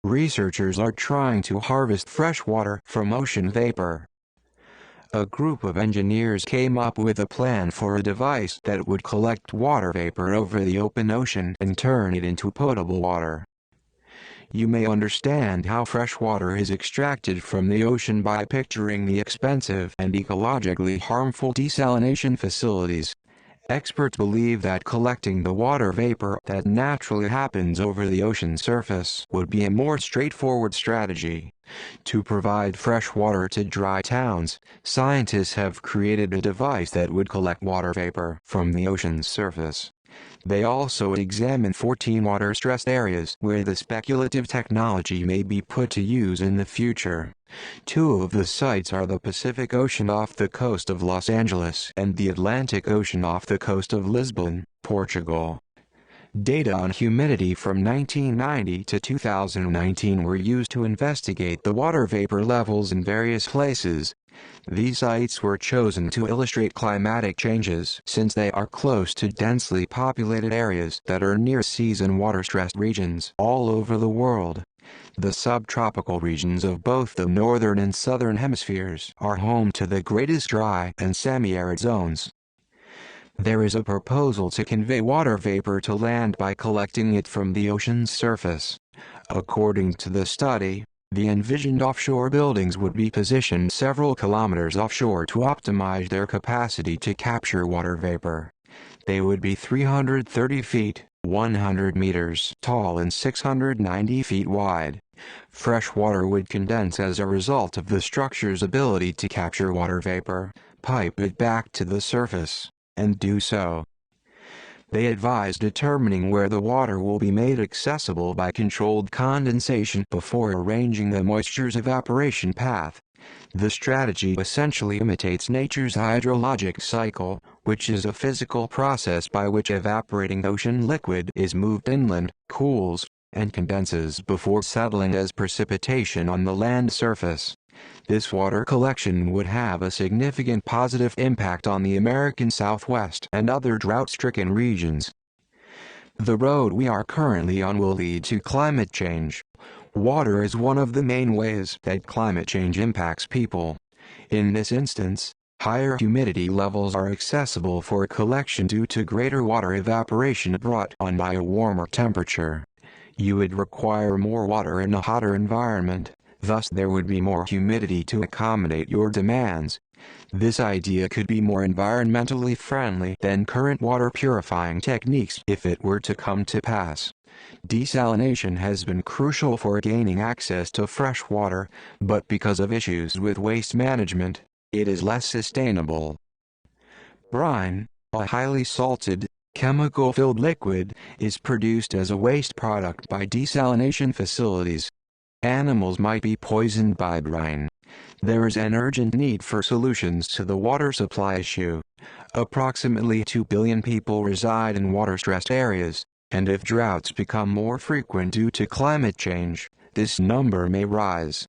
Researchers are trying to harvest fresh water from ocean vapor. A group of engineers came up with a plan for a device that would collect water vapor over the open ocean and turn it into potable water. You may understand how fresh water is extracted from the ocean by picturing the expensive and ecologically harmful desalination facilities. Experts believe that collecting the water vapor that naturally happens over the ocean surface would be a more straightforward strategy. To provide fresh water to dry towns, scientists have created a device that would collect water vapor from the ocean's surface. They also examine 14 water-stressed areas where the speculative technology may be put to use in the future. Two of the sites are the Pacific Ocean off the coast of Los Angeles and the Atlantic Ocean off the coast of Lisbon, Portugal. Data on humidity from 1990 to 2019 were used to investigate the water vapor levels in various places. These sites were chosen to illustrate climatic changes since they are close to densely populated areas that are near seas and water-stressed regions all over the world. The subtropical regions of both the northern and southern hemispheres are home to the greatest dry and semi-arid zones. There is a proposal to convey water vapor to land by collecting it from the ocean's surface. According to the study, the envisioned offshore buildings would be positioned several kilometers offshore to optimize their capacity to capture water vapor. They would be 330 feet, 100 meters tall and 690 feet wide. Fresh water would condense as a result of the structure's ability to capture water vapor, pipe it back to the surface, and do so. They advise determining where the water will be made accessible by controlled condensation before arranging the moisture's evaporation path. The strategy essentially imitates nature's hydrologic cycle, which is a physical process by which evaporating ocean liquid is moved inland, cools, and condenses before settling as precipitation on the land surface. This water collection would have a significant positive impact on the American Southwest and other drought-stricken regions. The road we are currently on will lead to climate change. Water is one of the main ways that climate change impacts people. In this instance, higher humidity levels are accessible for collection due to greater water evaporation brought on by a warmer temperature. You would require more water in a hotter environment. Thus there would be more humidity to accommodate your demands. This idea could be more environmentally friendly than current water purifying techniques if it were to come to pass. Desalination has been crucial for gaining access to fresh water, but because of issues with waste management, it is less sustainable. Brine, a highly salted, chemical-filled liquid, is produced as a waste product by desalination facilities. Animals might be poisoned by brine. There is an urgent need for solutions to the water supply issue. Approximately 2 billion people reside in water-stressed areas, and if droughts become more frequent due to climate change, this number may rise.